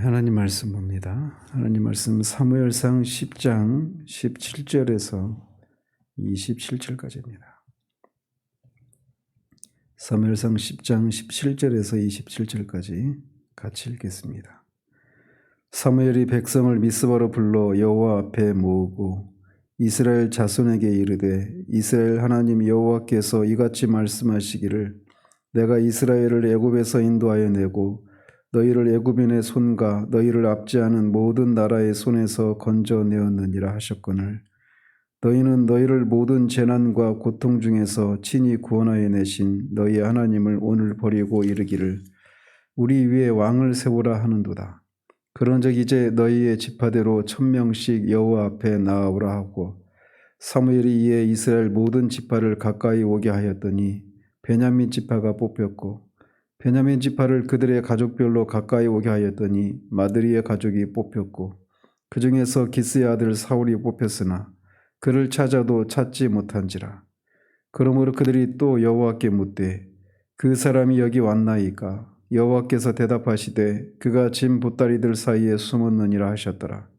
하나님 말씀 봅니다. 하나님 말씀 사무엘상 10장 17절에서 27절까지입니다. 사무엘상 10장 17절에서 27절까지 같이 읽겠습니다. 사무엘이 백성을 미스바로 불러 여호와 앞에 모으고 이스라엘 자손에게 이르되 이스라엘 하나님 여호와께서 이같이 말씀하시기를 내가 이스라엘을 애굽에서 인도하여 내고 너희를 애굽인의 손과 너희를 압제하는 모든 나라의 손에서 건져내었느니라 하셨거늘 너희는 너희를 모든 재난과 고통 중에서 친히 구원하여 내신 너희 하나님을 오늘 버리고 이르기를 우리 위에 왕을 세우라 하는도다. 그런즉 이제 너희의 지파대로 1000명씩 여호와 앞에 나아오라 하고 사무엘이 이에 이스라엘 모든 지파를 가까이 오게 하였더니 베냐민 지파가 뽑혔고 베냐민 지파를 그들의 가족별로 가까이 오게 하였더니 마드리의 가족이 뽑혔고 그 중에서 기스의 아들 사울이 뽑혔으나 그를 찾아도 찾지 못한지라. 그러므로 그들이 또 여호와께 묻되 그 사람이 여기 왔나이까? 여호와께서 대답하시되 그가 짐 보따리들 사이에 숨었느니라 하셨더라.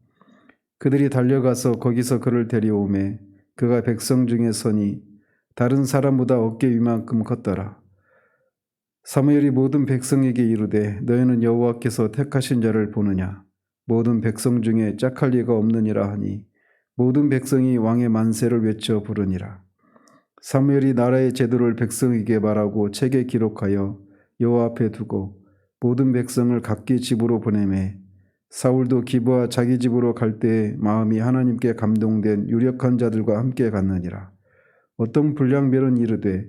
그들이 달려가서 거기서 그를 데려오매 그가 백성 중에 서니 다른 사람보다 어깨 위만큼 컸더라. 사무엘이 모든 백성에게 이르되 너희는 여호와께서 택하신 자를 보느냐? 모든 백성 중에 짝할 리가 없느니라 하니 모든 백성이 왕의 만세를 외쳐 부르니라. 사무엘이 나라의 제도를 백성에게 말하고 책에 기록하여 여호와 앞에 두고 모든 백성을 각기 집으로 보내매 사울도 기브와 자기 집으로 갈 때에 마음이 하나님께 감동된 유력한 자들과 함께 갔느니라. 어떤 불량별은 이르되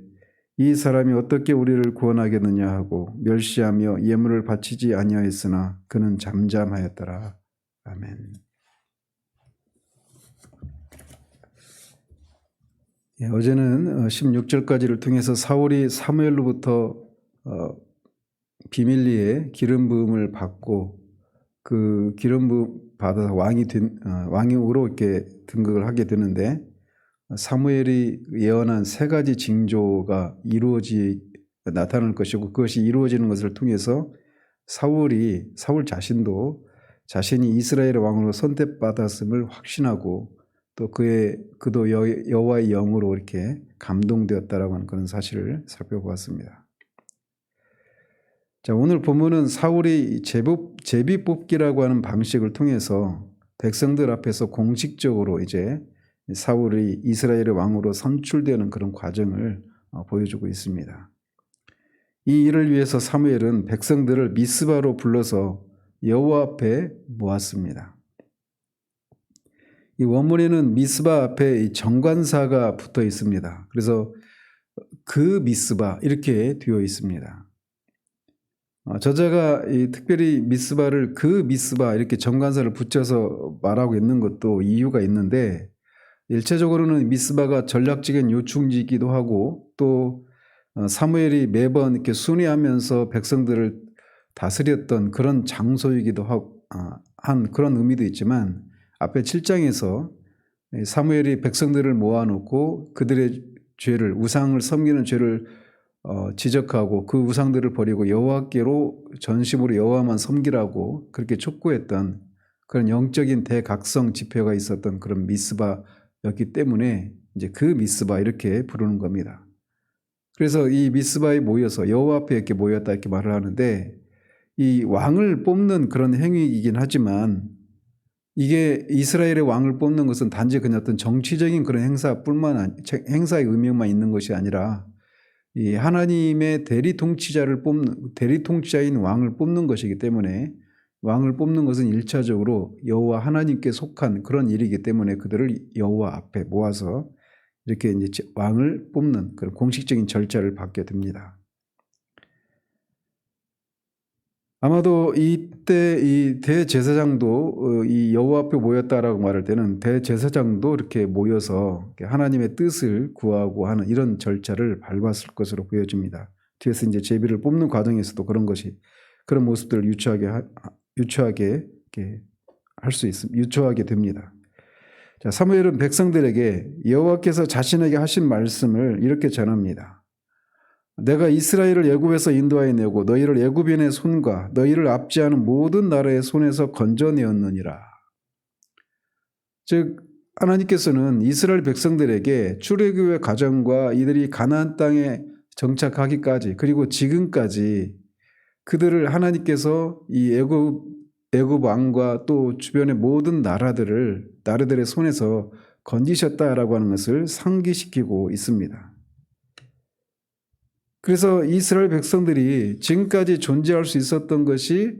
이 사람이 어떻게 우리를 구원하겠느냐 하고 멸시하며 예물을 바치지 아니하였으나 그는 잠잠하였더라. 아멘. 어제는 16절까지를 통해서 사울이 사무엘로부터 비밀리에 기름 부음을 받고 그 기름 부음 받아서 왕으로 이렇게 등극을 하게 되는데 사무엘이 예언한 세 가지 징조가 나타날 것이고 그것이 이루어지는 것을 통해서 사울 자신도 자신이 이스라엘의 왕으로 선택받았음을 확신하고 또 그도 여호와의 영으로 이렇게 감동되었다라고 하는 그런 사실을 살펴보았습니다. 자, 오늘 본문은 사울이 제비 뽑기라고 하는 방식을 통해서 백성들 앞에서 공식적으로 이제 사울이 이스라엘의 왕으로 선출되는 그런 과정을 보여주고 있습니다. 이 일을 위해서 사무엘은 백성들을 미스바로 불러서 여호와 앞에 모았습니다. 이 원문에는 미스바 앞에 정관사가 붙어 있습니다. 그래서 그 미스바 이렇게 되어 있습니다. 저자가 특별히 미스바를 그 미스바 이렇게 정관사를 붙여서 말하고 있는 것도 이유가 있는데 일체적으로는 미스바가 전략적인 요충지이기도 하고 또 사무엘이 매번 이렇게 순회하면서 백성들을 다스렸던 그런 장소이기도 한 그런 의미도 있지만 앞에 7장에서 사무엘이 백성들을 모아놓고 그들의 죄를 우상을 섬기는 죄를 지적하고 그 우상들을 버리고 여호와께로 전심으로 여호와만 섬기라고 그렇게 촉구했던 그런 영적인 대각성 지표가 있었던 그런 미스바였기 때문에 이제 그 미스바 이렇게 부르는 겁니다. 그래서 이 미스바에 모여서 여호와 앞에 이렇게 모였다 이렇게 말을 하는데 이 왕을 뽑는 그런 행위이긴 하지만 이게 이스라엘의 왕을 뽑는 것은 단지 그냥 어떤 정치적인 그런 행사의 의미만 있는 것이 아니라 이 하나님의 대리통치자인 왕을 뽑는 것이기 때문에 왕을 뽑는 것은 1차적으로 여호와 하나님께 속한 그런 일이기 때문에 그들을 여호와 앞에 모아서 이렇게 이제 왕을 뽑는 그런 공식적인 절차를 받게 됩니다. 아마도 이때 이 대제사장도 이 여호와 앞에 모였다라고 말할 때는 대제사장도 이렇게 모여서 하나님의 뜻을 구하고 하는 이런 절차를 밟았을 것으로 보여집니다. 뒤에서 이제 제비를 뽑는 과정에서도 그런 모습들을 유추하게 됩니다. 자, 사무엘은 백성들에게 여호와께서 자신에게 하신 말씀을 이렇게 전합니다. 내가 이스라엘을 애굽에서 인도하여 내고 너희를 애굽인의 손과 너희를 압제하는 모든 나라의 손에서 건져내었느니라. 즉 하나님께서는 이스라엘 백성들에게 출애굽의 과정과 이들이 가나안 땅에 정착하기까지 그리고 지금까지 그들을 하나님께서 이 애굽 왕과 또 주변의 모든 나라들의 손에서 건지셨다라고 하는 것을 상기시키고 있습니다. 그래서 이스라엘 백성들이 지금까지 존재할 수 있었던 것이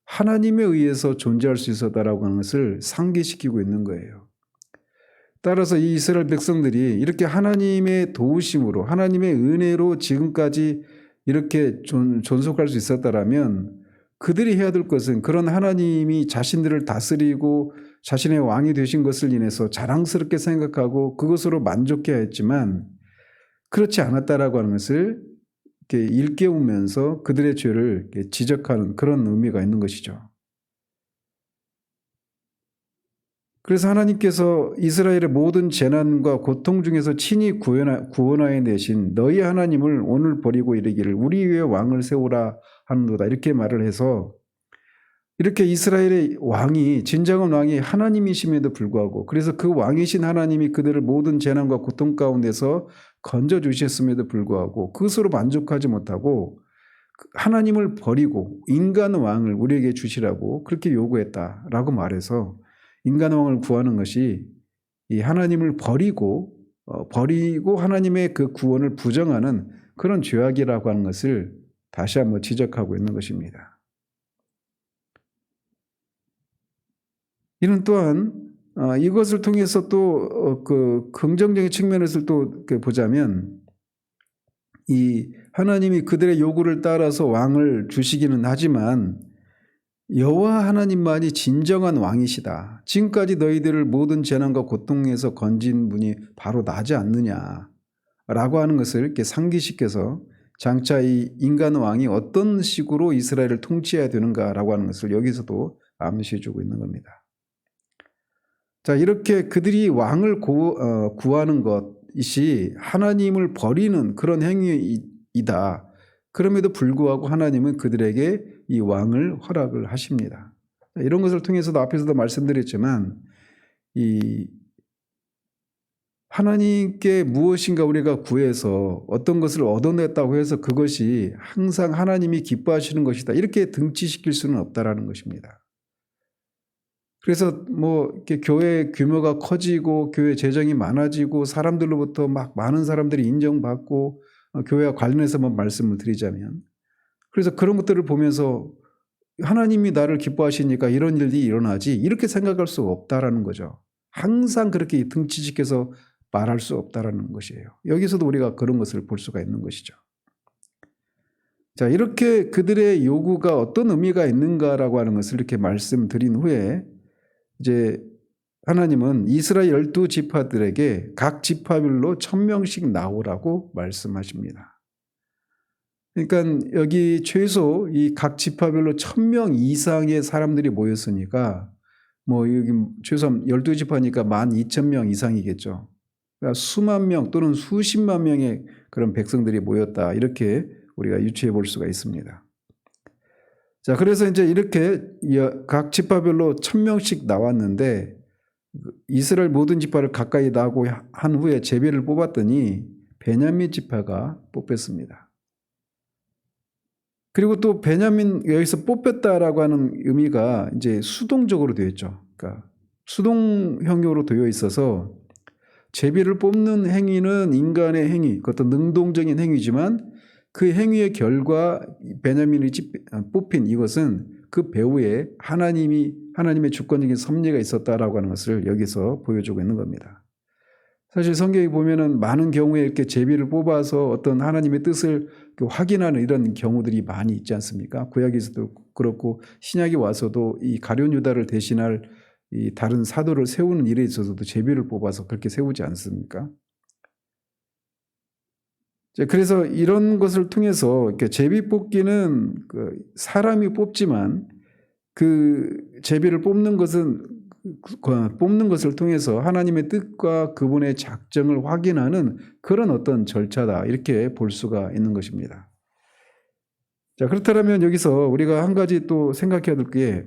하나님에 의해서 존재할 수 있었다라고 하는 것을 상기시키고 있는 거예요. 따라서 이 이스라엘 백성들이 이렇게 하나님의 도우심으로 하나님의 은혜로 지금까지 이렇게 존속할 수 있었다라면 그들이 해야 될 것은 그런 하나님이 자신들을 다스리고 자신의 왕이 되신 것을 인해서 자랑스럽게 생각하고 그것으로 만족해야 했지만 그렇지 않았다라고 하는 것을 이렇게 일깨우면서 그들의 죄를 이렇게 지적하는 그런 의미가 있는 것이죠. 그래서 하나님께서 이스라엘의 모든 재난과 고통 중에서 친히 구원하여 내신 너희 하나님을 오늘 버리고 이르기를 우리 위에 왕을 세우라 하는도다 이렇게 말을 해서 이렇게 이스라엘의 왕이 진정한 왕이 하나님이심에도 불구하고 그래서 그 왕이신 하나님이 그들을 모든 재난과 고통 가운데서 건져주셨음에도 불구하고 그것으로 만족하지 못하고 하나님을 버리고 인간 왕을 우리에게 주시라고 그렇게 요구했다라고 말해서 인간 왕을 구하는 것이 이 하나님을 버리고 하나님의 그 구원을 부정하는 그런 죄악이라고 하는 것을 다시 한번 지적하고 있는 것입니다. 이는 또한 이것을 통해서 또 그 긍정적인 측면에서 또 보자면 이 하나님이 그들의 요구를 따라서 왕을 주시기는 하지만 여호와 하나님만이 진정한 왕이시다. 지금까지 너희들을 모든 재난과 고통에서 건진 분이 바로 나지 않느냐라고 하는 것을 이렇게 상기시켜서 장차 이 인간 왕이 어떤 식으로 이스라엘을 통치해야 되는가라고 하는 것을 여기서도 암시해주고 있는 겁니다. 자, 이렇게 그들이 왕을 구하는 것이 하나님을 버리는 그런 행위이다. 그럼에도 불구하고 하나님은 그들에게 이 왕을 허락을 하십니다. 이런 것을 통해서도 앞에서도 말씀드렸지만 이 하나님께 무엇인가 우리가 구해서 어떤 것을 얻어냈다고 해서 그것이 항상 하나님이 기뻐하시는 것이다. 이렇게 등치시킬 수는 없다라는 것입니다. 그래서 뭐 이렇게 교회 규모가 커지고 교회 재정이 많아지고 사람들로부터 막 많은 사람들이 인정받고 교회와 관련해서만 말씀을 드리자면 그래서 그런 것들을 보면서 하나님이 나를 기뻐하시니까 이런 일이 일어나지 이렇게 생각할 수 없다라는 거죠. 항상 그렇게 등치시켜서 말할 수 없다라는 것이에요. 여기서도 우리가 그런 것을 볼 수가 있는 것이죠. 자, 이렇게 그들의 요구가 어떤 의미가 있는가라고 하는 것을 이렇게 말씀드린 후에 이제 하나님은 이스라엘 12지파들에게 각 지파별로 1000명씩 나오라고 말씀하십니다. 그러니까 여기 최소 이 각 지파별로 1000명 이상의 사람들이 모였으니까 뭐 여기 최소 12지파니까 12,000명 이상이겠죠. 그러니까 수만 명 또는 수십만 명의 그런 백성들이 모였다. 이렇게 우리가 유추해 볼 수가 있습니다. 자, 그래서 이제 이렇게 각 지파별로 1000명씩 나왔는데 이스라엘 모든 지파를 가까이 나고 한 후에 제비를 뽑았더니 베냐민 지파가 뽑혔습니다. 그리고 또 베냐민 여기서 뽑혔다라고 하는 의미가 이제 수동적으로 되어 있죠. 그러니까 수동형으로 되어 있어서 제비를 뽑는 행위는 인간의 행위, 그것도 능동적인 행위지만 그 행위의 결과 베냐민이 뽑힌 이것은 그 배후에 하나님의 주권적인 섭리가 있었다라고 하는 것을 여기서 보여주고 있는 겁니다. 사실 성경에 보면은 많은 경우에 이렇게 제비를 뽑아서 어떤 하나님의 뜻을 확인하는 이런 경우들이 많이 있지 않습니까? 구약에서도 그렇고 신약에 와서도 이 가룟 유다를 대신할 이 다른 사도를 세우는 일에 있어서도 제비를 뽑아서 그렇게 세우지 않습니까? 그래서 이런 것을 통해서 이렇게 제비 뽑기는 사람이 뽑지만 그 제비를 뽑는 것은 뽑는 것을 통해서 하나님의 뜻과 그분의 작정을 확인하는 그런 어떤 절차다, 이렇게 볼 수가 있는 것입니다. 자, 그렇다면 여기서 우리가 한 가지 또 생각해야 될 게,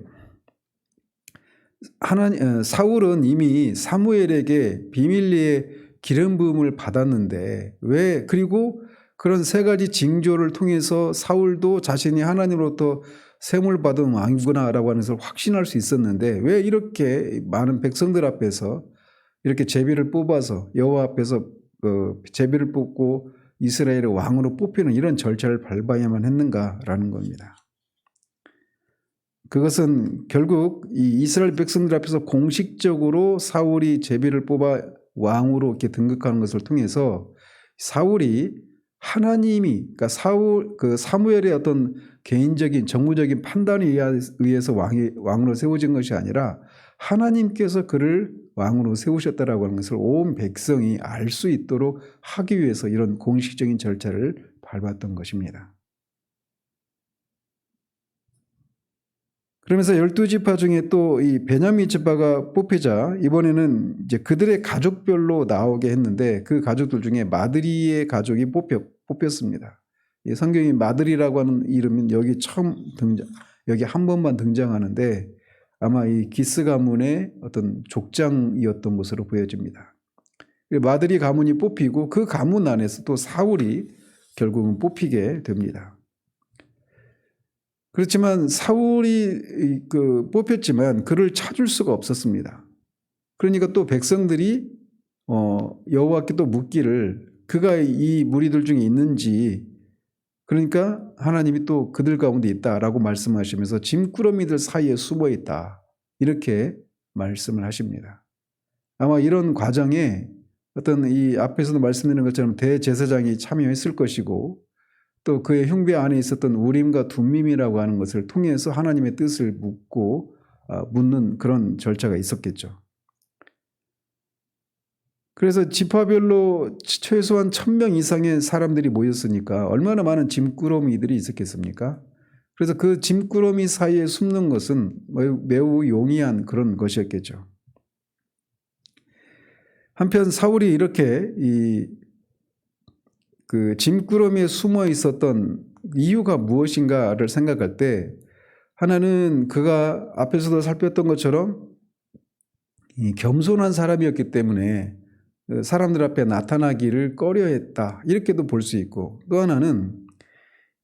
사울은 이미 사무엘에게 비밀리에 기름 부음을 받았는데 그리고 그런 세 가지 징조를 통해서 사울도 자신이 하나님으로부터 셈을 받은 왕이구나라고 하는 것을 확신할 수 있었는데, 왜 이렇게 많은 백성들 앞에서 이렇게 제비를 뽑아서 여호와 앞에서 제비를 뽑고 이스라엘의 왕으로 뽑히는 이런 절차를 밟아야만 했는가라는 겁니다. 그것은 결국 이 이스라엘 백성들 앞에서 공식적으로 사울이 제비를 뽑아 왕으로 이렇게 등극하는 것을 통해서 사울이 하나님이, 그러니까 사무엘의 어떤 개인적인 정무적인 판단에 의해서 왕으로 세워진 것이 아니라 하나님께서 그를 왕으로 세우셨다라고 하는 것을 온 백성이 알 수 있도록 하기 위해서 이런 공식적인 절차를 밟았던 것입니다. 그러면서 12지파 중에 또 이 베냐민 지파가 뽑히자 이번에는 이제 그들의 가족별로 나오게 했는데, 그 가족들 중에 마드리의 가족이 뽑혔습니다. 이 성경이 마드리라고 하는 이름은 여기 여기 한 번만 등장하는데 아마 이 기스 가문의 어떤 족장이었던 것으로 보여집니다. 마드리 가문이 뽑히고 그 가문 안에서 또 사울이 결국은 뽑히게 됩니다. 그렇지만 사울이 뽑혔지만 그를 찾을 수가 없었습니다. 그러니까 또 백성들이 여호와께 또 묻기를 그가 이 무리들 중에 있는지, 그러니까 하나님이 또 그들 가운데 있다라고 말씀하시면서 짐꾸러미들 사이에 숨어 있다, 이렇게 말씀을 하십니다. 아마 이런 과정에 어떤 이 앞에서도 말씀드린 것처럼 대제사장이 참여했을 것이고, 또 그의 흉배 안에 있었던 우림과 둠밈이라고 하는 것을 통해서 하나님의 뜻을 묻는 그런 절차가 있었겠죠. 그래서 지파별로 최소한 1000명 이상의 사람들이 모였으니까 얼마나 많은 짐꾸러미들이 있었겠습니까? 그래서 그 짐꾸러미 사이에 숨는 것은 매우 용이한 그런 것이었겠죠. 한편 사울이 이렇게 그 짐꾸러미에 숨어 있었던 이유가 무엇인가를 생각할 때, 하나는 그가 앞에서도 살폈던 것처럼 겸손한 사람이었기 때문에 사람들 앞에 나타나기를 꺼려했다, 이렇게도 볼 수 있고, 또 하나는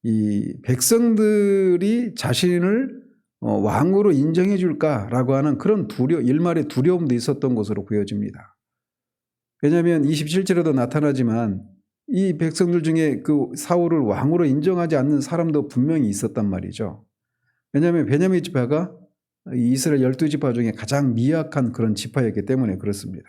이 백성들이 자신을 왕으로 인정해 줄까라고 하는 그런 일말의 두려움도 있었던 것으로 보여집니다. 왜냐하면 27절에도 나타나지만 이 백성들 중에 그 사울을 왕으로 인정하지 않는 사람도 분명히 있었단 말이죠. 왜냐하면 베냐민 지파가 이스라엘 12지파 중에 가장 미약한 그런 지파였기 때문에 그렇습니다.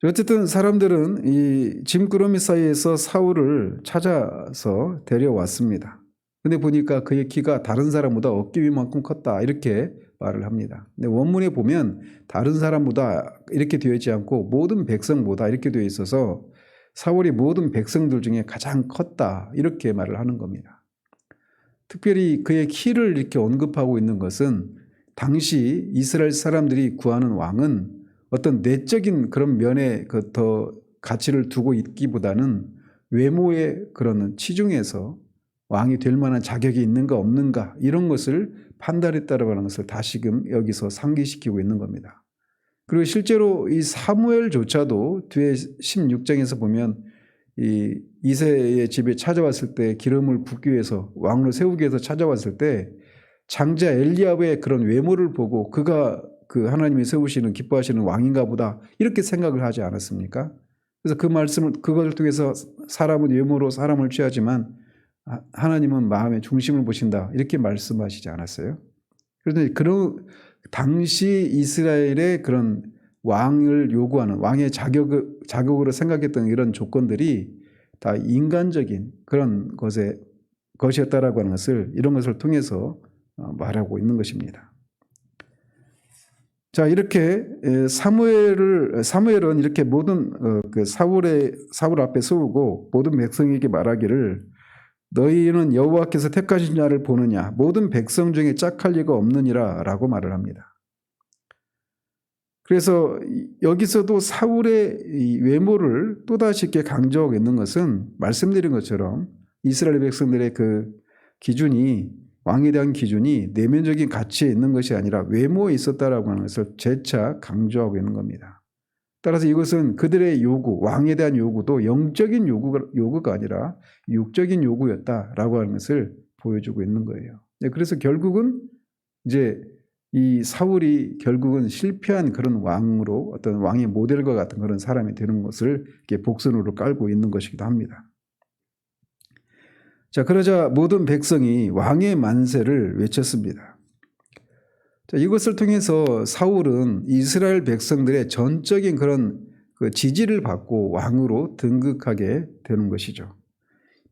어쨌든 사람들은 이 짐꾸러미 사이에서 사울을 찾아서 데려왔습니다. 근데 보니까 그의 키가 다른 사람보다 어깨 위만큼 컸다, 이렇게 말을 합니다. 근데 원문에 보면 다른 사람보다 이렇게 되어 있지 않고 모든 백성보다 이렇게 되어 있어서 사울이 모든 백성들 중에 가장 컸다, 이렇게 말을 하는 겁니다. 특별히 그의 키를 이렇게 언급하고 있는 것은 당시 이스라엘 사람들이 구하는 왕은 어떤 내적인 그런 면에 더 가치를 두고 있기보다는 외모의 그런 치중에서 왕이 될 만한 자격이 있는가 없는가, 이런 것을 판단했다라고 하는 것을 다시금 여기서 상기시키고 있는 겁니다. 그리고 실제로 이 사무엘조차도 뒤에 16장에서 보면 이 이새의 집에 찾아왔을 때 기름을 붓기 위해서, 왕으로 세우기 위해서 찾아왔을 때 장자 엘리압의 그런 외모를 보고 그가 그 하나님이 세우시는 기뻐하시는 왕인가 보다, 이렇게 생각을 하지 않았습니까? 그래서 그 말씀을, 그것을 통해서 사람은 외모로 사람을 취하지만 하나님은 마음의 중심을 보신다, 이렇게 말씀하시지 않았어요? 그런데 그런 당시 이스라엘의 그런 왕을 요구하는 왕의 자격으로 생각했던 이런 조건들이 다 인간적인 그런 것이었다라고 하는 것을, 이런 것을 통해서 말하고 있는 것입니다. 자, 이렇게 사무엘은 이렇게 모든 사울 앞에 세우고 모든 백성에게 말하기를 너희는 여호와께서 택하신 자를 보느냐, 모든 백성 중에 짝할 리가 없느니라 라고 말을 합니다. 그래서 여기서도 사울의 이 외모를 또다시 이렇게 강조하고 있는 것은 말씀드린 것처럼 이스라엘 백성들의 그 기준이, 왕에 대한 기준이 내면적인 가치에 있는 것이 아니라 외모에 있었다라고 하는 것을 재차 강조하고 있는 겁니다. 따라서 이것은 그들의 요구, 왕에 대한 요구도 영적인 요구가 아니라 육적인 요구였다라고 하는 것을 보여주고 있는 거예요. 그래서 결국은 이제 이 사울이 결국은 실패한 그런 왕으로, 어떤 왕의 모델과 같은 그런 사람이 되는 것을 이렇게 복선으로 깔고 있는 것이기도 합니다. 자, 그러자 모든 백성이 왕의 만세를 외쳤습니다. 자, 이것을 통해서 사울은 이스라엘 백성들의 전적인 그런 그 지지를 받고 왕으로 등극하게 되는 것이죠.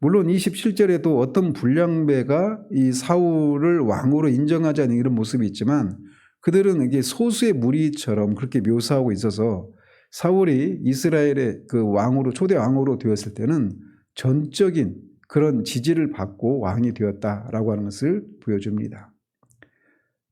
물론 27절에도 어떤 불량배가 이 사울을 왕으로 인정하지 않는 이런 모습이 있지만 그들은 이게 소수의 무리처럼 그렇게 묘사하고 있어서 사울이 이스라엘의 그 왕으로, 초대 왕으로 되었을 때는 전적인 그런 지지를 받고 왕이 되었다라고 하는 것을 보여줍니다.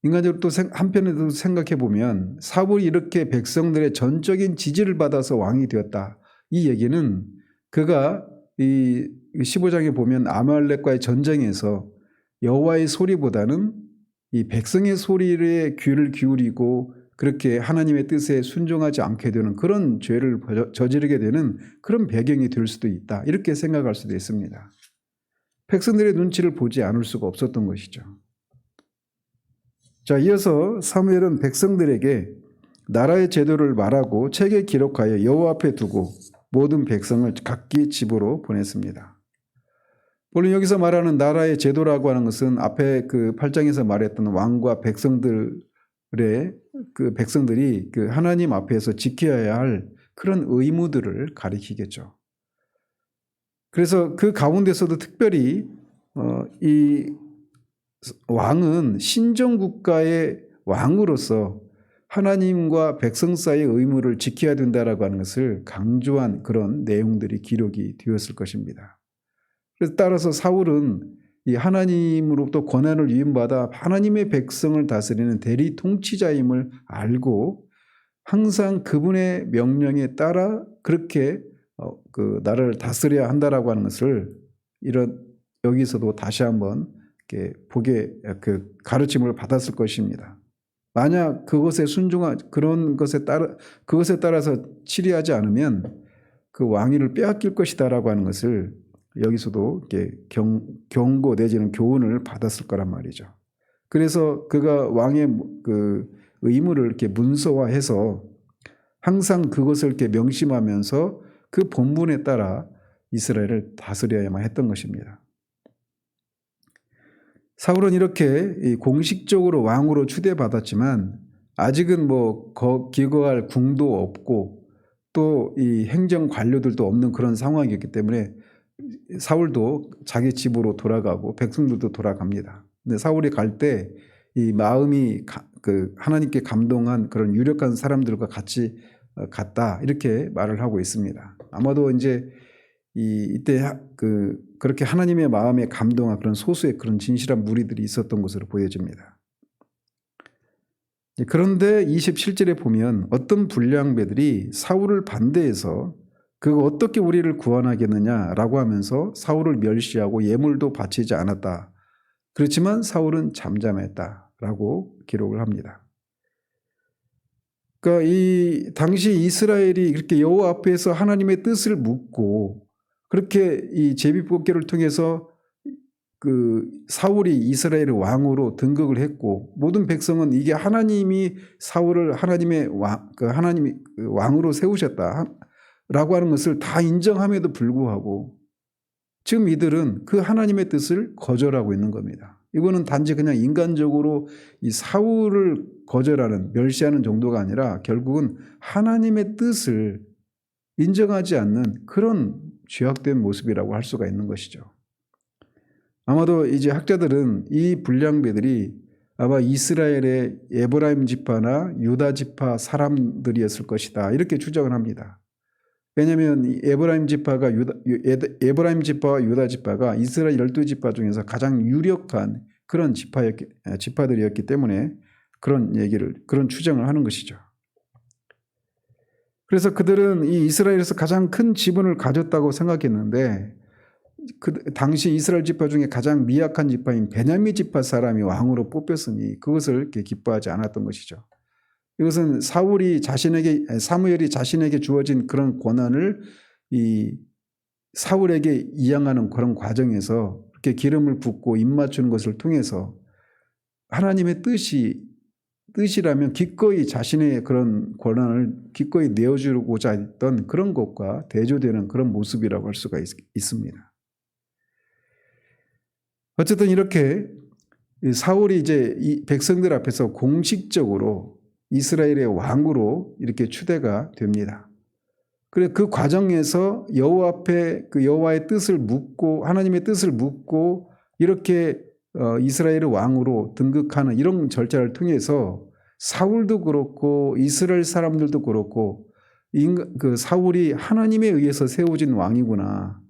인간적으로 또 한편에도 생각해 보면 사울이 이렇게 백성들의 전적인 지지를 받아서 왕이 되었다. 이 얘기는 그가 이 15장에 보면 아말렉과의 전쟁에서 여호와의 소리보다는 이 백성의 소리에 귀를 기울이고 그렇게 하나님의 뜻에 순종하지 않게 되는 그런 죄를 저지르게 되는 그런 배경이 될 수도 있다. 이렇게 생각할 수도 있습니다. 백성들의 눈치를 보지 않을 수가 없었던 것이죠. 자, 이어서 사무엘은 백성들에게 나라의 제도를 말하고 책에 기록하여 여호와 앞에 두고 모든 백성을 각기 집으로 보냈습니다. 물론 여기서 말하는 나라의 제도라고 하는 것은 앞에 그 8장에서 말했던 왕과 백성들의 그 백성들이 그 하나님 앞에서 지켜야 할 그런 의무들을 가리키겠죠. 그래서 그 가운데서도 특별히 이 왕은 신정국가의 왕으로서 하나님과 백성 사이의 의무를 지켜야 된다라고 하는 것을 강조한 그런 내용들이 기록이 되었을 것입니다. 그래서 따라서 사울은 이 하나님으로부터 권한을 위임받아 하나님의 백성을 다스리는 대리 통치자임을 알고 항상 그분의 명령에 따라 그렇게 그 나라를 다스려야 한다라고 하는 것을 여기서도 다시 한번 이렇게 그 가르침을 받았을 것입니다. 만약 그것에 그것에 따라서 치리하지 않으면 그 왕위를 빼앗길 것이다라고 하는 것을 여기서도 이렇게 경고 내지는 교훈을 받았을 거란 말이죠. 그래서 그가 왕의 그 의무를 이렇게 문서화해서 항상 그것을 이렇게 명심하면서 그 본분에 따라 이스라엘을 다스려야만 했던 것입니다. 사울은 이렇게 공식적으로 왕으로 추대받았지만 아직은 기거할 궁도 없고 또 이 행정 관료들도 없는 그런 상황이었기 때문에 사울도 자기 집으로 돌아가고 백성들도 돌아갑니다. 근데 사울이 갈 때 이 마음이 그 하나님께 감동한 그런 유력한 사람들과 같이 갔다 이렇게 말을 하고 있습니다. 아마도 이제 이때 그렇게 하나님의 마음에 감동한 그런 소수의 그런 진실한 무리들이 있었던 것으로 보여집니다. 그런데 27절에 보면 어떤 불량배들이 사울을 반대해서 그거 어떻게 우리를 구원하겠느냐라고 하면서 사울을 멸시하고 예물도 바치지 않았다. 그렇지만 사울은 잠잠했다라고 기록을 합니다. 그러니까 이 당시 이스라엘이 이렇게 여호와 앞에서 하나님의 뜻을 묻고 그렇게 이 제비뽑기를 통해서 그 사울이 이스라엘의 왕으로 등극을 했고 모든 백성은 이게 하나님이 사울을 하나님의 왕으로 세우셨다라고 하는 것을 다 인정함에도 불구하고 지금 이들은 그 하나님의 뜻을 거절하고 있는 겁니다. 이거는 단지 그냥 인간적으로 이 사울을 거절하는 멸시하는 정도가 아니라 결국은 하나님의 뜻을 인정하지 않는 그런 죄악된 모습이라고 할 수가 있는 것이죠. 아마도 이제 학자들은 이 불량배들이 아마 이스라엘의 에브라임 지파나 유다 지파 사람들이었을 것이다 이렇게 추정을 합니다. 왜냐하면 에브라임 지파와 유다 지파가 이스라엘 12지파 중에서 가장 유력한 그런 지파들이었기 때문에 그런 추정을 하는 것이죠. 그래서 그들은 이 이스라엘에서 가장 큰 지분을 가졌다고 생각했는데 그 당시 이스라엘 지파 중에 가장 미약한 지파인 베냐민 지파 사람이 왕으로 뽑혔으니 그것을 이렇게 기뻐하지 않았던 것이죠. 이것은 사무엘이 자신에게 주어진 그런 권한을 이 사울에게 이양하는 그런 과정에서 이렇게 기름을 붓고 입 맞추는 것을 통해서 하나님의 뜻이라면 기꺼이 자신의 그런 권한을 기꺼이 내어주고자 했던 그런 것과 대조되는 그런 모습이라고 할 수가 있습니다. 어쨌든 이렇게 사울이 이제 이 백성들 앞에서 공식적으로 이스라엘의 왕으로 이렇게 추대가 됩니다. 그래 그 과정에서 여호와 앞에 그 여호와의 뜻을 묻고 하나님의 뜻을 묻고 이렇게 이스라엘의 왕으로 등극하는 이런 절차를 통해서 사울도 그렇고 이스라엘 사람들도 그렇고 그 사울이 하나님에 의해서 세워진 왕이구나.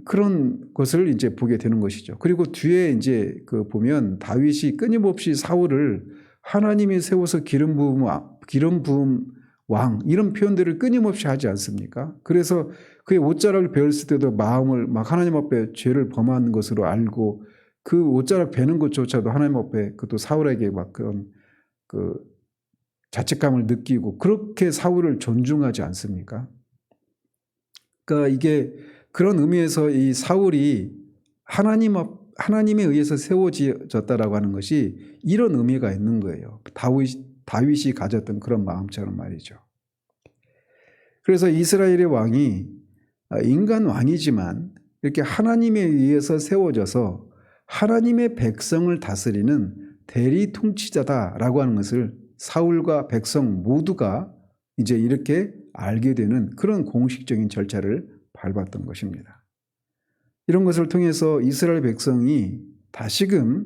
그런 것을 이제 보게 되는 것이죠. 그리고 뒤에 이제 그 보면 다윗이 끊임없이 사울을 하나님이 세워서 기름 부음 왕 이런 표현들을 끊임없이 하지 않습니까? 그래서 그의 옷자락을 베었을 때도 마음을 막 하나님 앞에 죄를 범한 것으로 알고 그 옷자락 베는 것조차도 하나님 앞에 그것도 사울에게 막 그런 그 자책감을 느끼고 그렇게 사울을 존중하지 않습니까? 그러니까 이게 그런 의미에서 이 사울이 하나님에 의해서 세워졌다라고 하는 것이 이런 의미가 있는 거예요. 다윗이 가졌던 그런 마음처럼 말이죠. 그래서 이스라엘의 왕이 인간 왕이지만 이렇게 하나님에 의해서 세워져서 하나님의 백성을 다스리는 대리 통치자다라고 하는 것을 사울과 백성 모두가 이제 이렇게 알게 되는 그런 공식적인 절차를 밟았던 것입니다. 이런 것을 통해서 이스라엘 백성이 다시금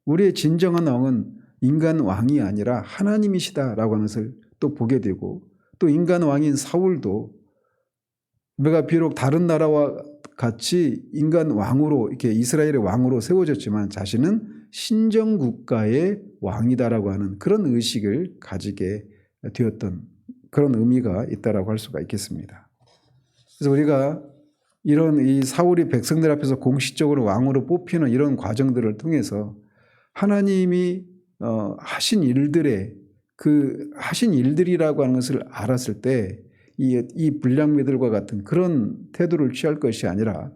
우리의 진정한 왕은 인간 왕이 아니라 하나님이시다라고 하는 것을 또 보게 되고 또 인간 왕인 사울도 우리가 비록 다른 나라와 같이 인간 왕으로 이렇게 이스라엘의 왕으로 세워졌지만 자신은 신정국가의 왕이다라고 하는 그런 의식을 가지게 되었던 그런 의미가 있다라고 할 수가 있겠습니다. 그래서 우리가 이런 이 사울이 백성들 앞에서 공식적으로 왕으로 뽑히는 이런 과정들을 통해서 하나님이 하신 일들이라고 하는 것을 알았을 때 이 불량배들과 같은 그런 태도를 취할 것이 아니라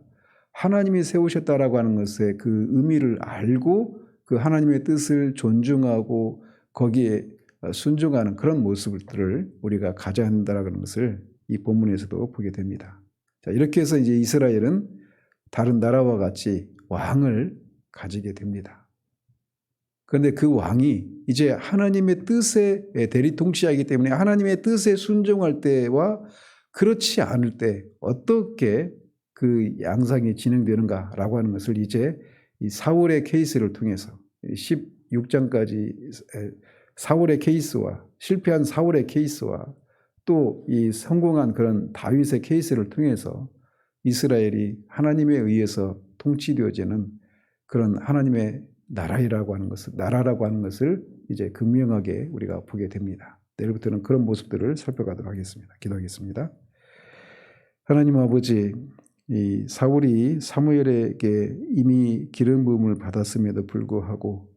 하나님이 세우셨다라고 하는 것의 그 의미를 알고 그 하나님의 뜻을 존중하고 거기에 순종하는 그런 모습들을 우리가 가져야 한다라는 것을 이 본문에서도 보게 됩니다. 자, 이렇게 해서 이제 이스라엘은 다른 나라와 같이 왕을 가지게 됩니다. 그런데 그 왕이 이제 하나님의 뜻에 대리 통치하기 때문에 하나님의 뜻에 순종할 때와 그렇지 않을 때 어떻게 그 양상이 진행되는가라고 하는 것을 이제 이 사울의 케이스를 통해서 16장까지 사울의 케이스와 실패한 사울의 케이스와 또 이 성공한 그런 다윗의 케이스를 통해서 이스라엘이 하나님에 의해서 통치되어지는 그런 하나님의 나라라고 하는 것을 이제 극명하게 우리가 보게 됩니다. 내일부터는 그런 모습들을 살펴가도록 하겠습니다. 기도하겠습니다. 하나님 아버지, 이 사울이 사무엘에게 이미 기름 부음을 받았음에도 불구하고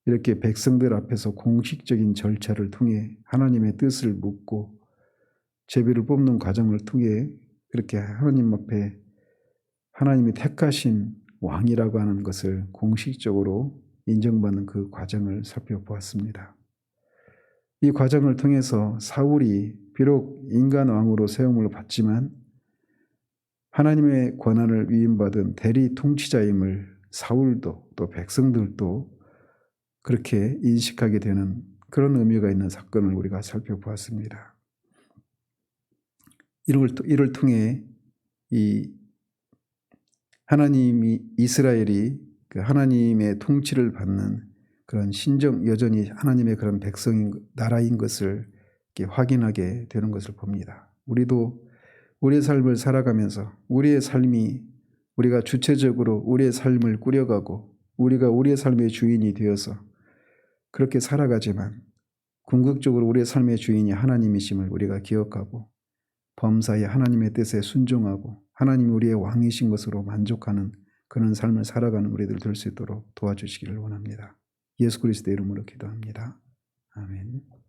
이렇게 백성들 앞에서 공식적인 절차를 통해 하나님의 뜻을 묻고 제비를 뽑는 과정을 통해 그렇게 하나님 앞에 하나님이 택하신 왕이라고 하는 것을 공식적으로 인정받는 그 과정을 살펴보았습니다. 이 과정을 통해서 사울이 비록 인간 왕으로 세움을 받지만 하나님의 권한을 위임받은 대리 통치자임을 사울도 또 백성들도 그렇게 인식하게 되는 그런 의미가 있는 사건을 우리가 살펴보았습니다. 이를 통해 이 하나님이 이스라엘이 그 하나님의 통치를 받는 그런 여전히 하나님의 그런 나라인 것을 이렇게 확인하게 되는 것을 봅니다. 우리도 우리의 삶을 살아가면서 우리가 주체적으로 우리의 삶을 꾸려가고 우리가 우리의 삶의 주인이 되어서 그렇게 살아가지만 궁극적으로 우리의 삶의 주인이 하나님이심을 우리가 기억하고 범사에 하나님의 뜻에 순종하고 하나님이 우리의 왕이신 것으로 만족하는 그런 삶을 살아가는 우리들 될 수 있도록 도와주시기를 원합니다. 예수 그리스도의 이름으로 기도합니다. 아멘.